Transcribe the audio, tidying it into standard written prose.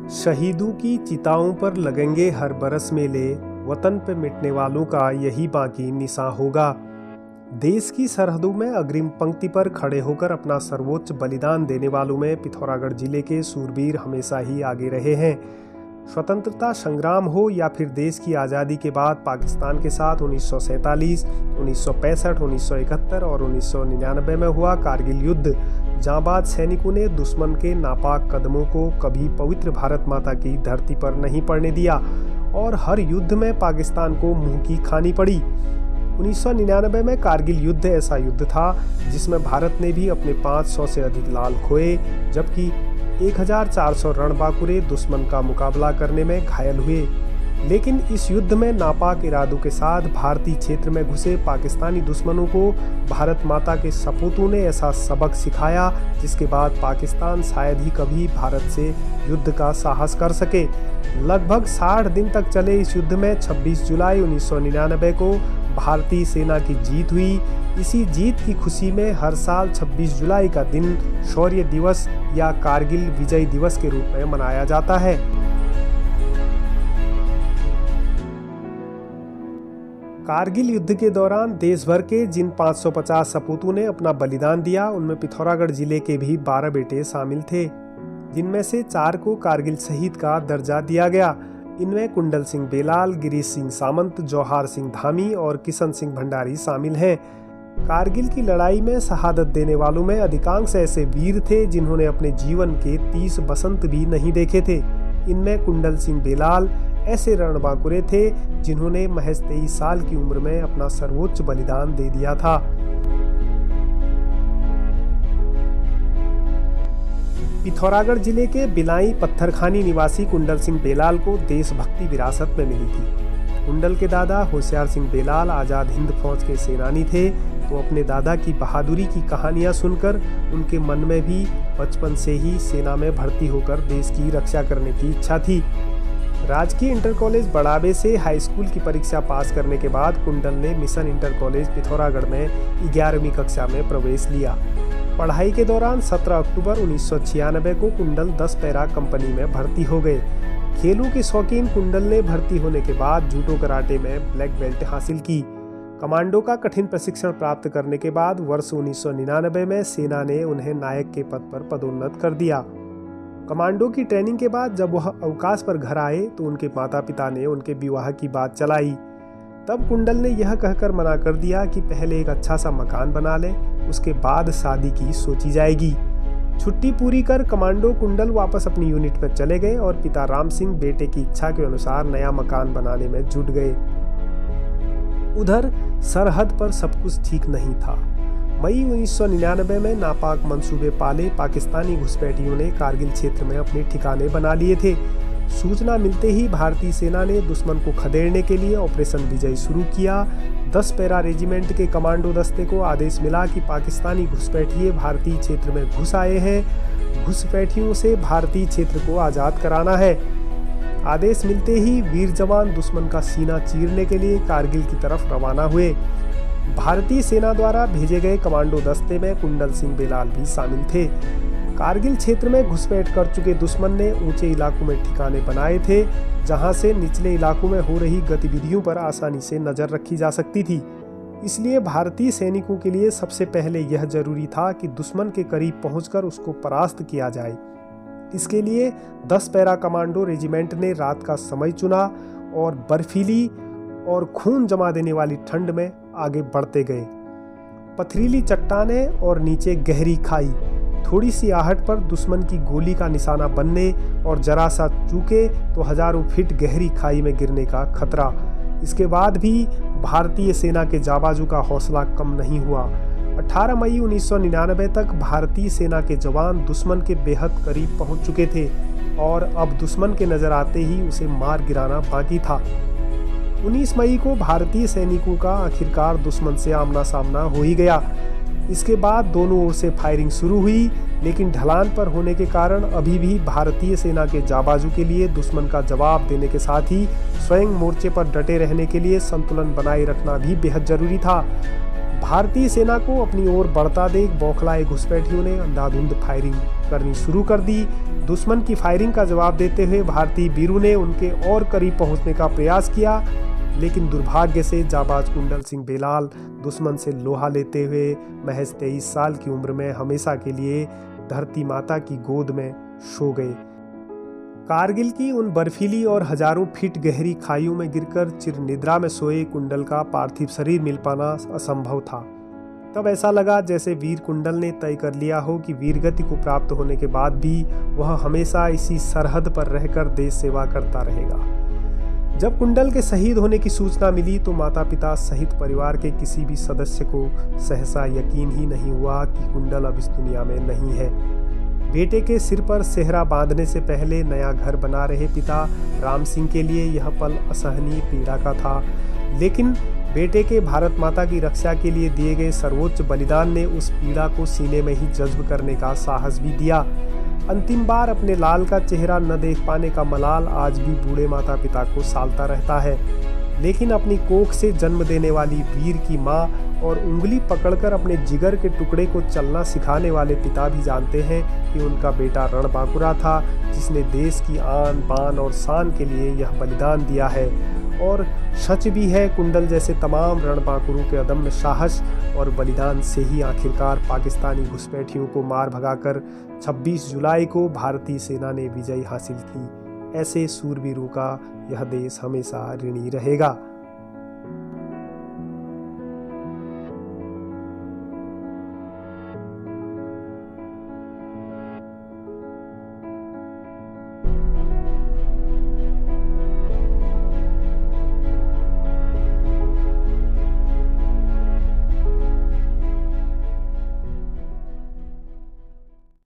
शहीदों की चिताओं पर लगेंगे हर बरस मेले, वतन पे मिटने वालों का यही बाकी निशान होगा। देश की सरहदों में अग्रिम पंक्ति पर खड़े होकर अपना सर्वोच्च बलिदान देने वालों में पिथौरागढ़ जिले के शूरवीर हमेशा ही आगे रहे हैं। स्वतंत्रता संग्राम हो या फिर देश की आज़ादी के बाद पाकिस्तान के साथ 1947, 1965, 1971 और 1999 में हुआ कारगिल युद्ध, जांबाज सैनिकों ने दुश्मन के नापाक कदमों को कभी पवित्र भारत माता की धरती पर नहीं पड़ने दिया और हर युद्ध में पाकिस्तान को मुंह की खानी पड़ी। 1999 में कारगिल युद्ध ऐसा युद्ध था जिसमें भारत ने भी अपने 500 से अधिक लाल खोए, जबकि 1400 रणबांकुरे दुश्मन का मुकाबला करने में घायल हुए। लेकिन इस युद्ध में नापाक इरादों के साथ भारतीय क्षेत्र में घुसे पाकिस्तानी दुश्मनों को भारत माता के सपूतों ने ऐसा सबक सिखाया जिसके बाद पाकिस्तान शायद ही कभी भारत से युद्ध का साहस कर सके। लगभग 60 दिन तक चले इस युद्ध में 26 जुलाई 1999 को भारतीय सेना की जीत हुई। इसी जीत की खुशी में हर साल 26 जुलाई का दिन शौर्य दिवस या कारगिल विजय दिवस के रूप में मनाया जाता है। कारगिल युद्ध के दौरान देश भर के जिन 550 सपूतों ने अपना बलिदान दिया, उनमें पिथौरागढ़ जिले के भी 12 बेटे शामिल थे, जिनमें से 4 को कारगिल शहीद का दर्जा दिया गया। इनमें कुंडल सिंह बेलाल, गिरीश सिंह सामंत, जौहार सिंह धामी और किशन सिंह भंडारी शामिल हैं। कारगिल की लड़ाई में शहादत देने वालों में अधिकांश ऐसे वीर थे जिन्होंने अपने जीवन के 30 बसंत भी नहीं देखे थे। इनमें कुंडल सिंह बेलाल ऐसे रणबांकुरे थे जिन्होंने महज 23 साल की उम्र में अपना सर्वोच्च बलिदान दे दिया था। पिथौरागढ़ जिले के बिलाई पत्थरखानी निवासी कुंडल सिंह बेलाल को देशभक्ति विरासत में मिली थी। कुंडल के दादा होशियार सिंह बेलाल आज़ाद हिंद फौज के सेनानी थे, तो अपने दादा की बहादुरी की कहानियां सुनकर उनके मन में भी बचपन से ही सेना में भर्ती होकर देश की रक्षा करने की इच्छा थी। राजकीय इंटर कॉलेज बड़ाबे से हाई स्कूल की परीक्षा पास करने के बाद कुंडल ने मिशन इंटर कॉलेज पिथौरागढ़ में 11वीं कक्षा में प्रवेश लिया। पढ़ाई के दौरान 17 अक्टूबर 1996 को कुंडल 10 पैरा कंपनी में भर्ती हो गए। खेलों के शौकीन कुंडल ने भर्ती होने के बाद जूडो कराटे में ब्लैक बेल्ट हासिल की। कमांडो का कठिन प्रशिक्षण प्राप्त करने के बाद वर्ष 1999 में सेना ने उन्हें नायक के पद पर पदोन्नत कर दिया। कमांडो की ट्रेनिंग के बाद जब वह अवकाश पर घर आए तो उनके माता पिता ने उनके विवाह की बात चलाई। तब कुंडल ने यह कहकर मना कर दिया कि पहले एक अच्छा सा मकान बना ले, उसके बाद शादी की सोची जाएगी। छुट्टी पूरी कर कमांडो कुंडल वापस अपनी यूनिट में चले गए और पिता राम सिंह बेटे की इच्छा के अनुसार नया मकान बनाने में जुट गए। उधर सरहद पर सब कुछ ठीक नहीं था। मई 1999 में नापाक मंसूबे पाले पाकिस्तानी घुसपैठियों ने कारगिल क्षेत्र में अपने ठिकाने बना लिए थे। सूचना मिलते ही भारतीय सेना ने दुश्मन को खदेड़ने के लिए ऑपरेशन विजय शुरू किया। 10 पैरा रेजिमेंट के कमांडो दस्ते को आदेश मिला कि पाकिस्तानी घुसपैठिए भारतीय क्षेत्र में घुस आए हैं, घुसपैठियों से भारतीय क्षेत्र को आज़ाद कराना है। आदेश मिलते ही वीर जवान दुश्मन का सीना चीरने के लिए कारगिल की तरफ रवाना हुए। भारतीय सेना द्वारा भेजे गए कमांडो दस्ते में कुंडल सिंह बेलाल भी शामिल थे। कारगिल क्षेत्र में घुसपैठ कर चुके दुश्मन ने ऊंचे इलाकों में ठिकाने बनाए थे, जहां से निचले इलाकों में हो रही गतिविधियों पर आसानी से नजर रखी जा सकती थी। इसलिए भारतीय सैनिकों के लिए सबसे पहले यह जरूरी था कि दुश्मन के करीब पहुंचकर उसको परास्त किया जाए। इसके लिए 10 पैरा कमांडो रेजिमेंट ने रात का समय चुना और बर्फीली और खून जमा देने वाली ठंड में आगे बढ़ते गए। पथरीली चट्टानें और नीचे गहरी खाई, थोड़ी सी आहट पर दुश्मन की गोली का निशाना बनने और जरा सा चूके तो हजारों फीट गहरी खाई में गिरने का खतरा। इसके बाद भी भारतीय सेना के जाबाजों का हौसला कम नहीं हुआ। 18 मई 1999 तक भारतीय सेना के जवान दुश्मन के बेहद करीब पहुंच चुके थे और अब दुश्मन के नजर आते ही उसे मार गिराना बाकी था। 19 मई को भारतीय सैनिकों का आखिरकार दुश्मन से आमना सामना हो ही गया। इसके बाद दोनों ओर से फायरिंग शुरू हुई, लेकिन ढलान पर होने के कारण अभी भी भारतीय सेना के जाबाजों के लिए दुश्मन का जवाब देने के साथ ही स्वयं मोर्चे पर डटे रहने के लिए संतुलन बनाए रखना भी बेहद जरूरी था। भारतीय सेना को अपनी ओर बढ़ता देख बौखलाए घुसपैठियों ने अंधाधुंध फायरिंग करनी शुरू कर दी। दुश्मन की फायरिंग का जवाब देते हुए भारतीय वीरों ने उनके और करीब पहुंचने का प्रयास किया, लेकिन दुर्भाग्य से जाबाज कुंडल सिंह बेलाल दुश्मन से लोहा लेते हुए महज 23 साल की उम्र में हमेशा के लिए धरती माता की गोद में सो गए। कारगिल की उन बर्फीली और हजारों फीट गहरी खाइयों में गिरकर चिरनिद्रा में सोए कुंडल का पार्थिव शरीर मिल पाना असंभव था। तब ऐसा लगा जैसे वीर कुंडल ने तय कर लिया हो कि वीरगति को प्राप्त होने के बाद भी वह हमेशा इसी सरहद पर रहकर देश सेवा करता रहेगा। जब कुंडल के शहीद होने की सूचना मिली तो माता पिता सहित परिवार के किसी भी सदस्य को सहसा यकीन ही नहीं हुआ कि कुंडल अब इस दुनिया में नहीं है। बेटे के सिर पर सेहरा बांधने से पहले नया घर बना रहे पिता राम सिंह के लिए यह पल असहनीय पीड़ा का था, लेकिन बेटे के भारत माता की रक्षा के लिए दिए गए सर्वोच्च बलिदान ने उस पीड़ा को सीने में ही जज्ब करने का साहस भी दिया। अंतिम बार अपने लाल का चेहरा न देख पाने का मलाल आज भी बूढ़े माता पिता को सालता रहता है, लेकिन अपनी कोख से जन्म देने वाली वीर की माँ और उंगली पकड़कर अपने जिगर के टुकड़े को चलना सिखाने वाले पिता भी जानते हैं कि उनका बेटा रणबांकुरा था, जिसने देश की आन बान और शान के लिए यह बलिदान दिया है। और सच भी है, कुंडल जैसे तमाम रणबांकुरों के अदम्य साहस और बलिदान से ही आखिरकार पाकिस्तानी घुसपैठियों को मार भगाकर 26 जुलाई को भारतीय सेना ने विजय हासिल की। ऐसे सूरवीरों का यह देश हमेशा ऋणी रहेगा।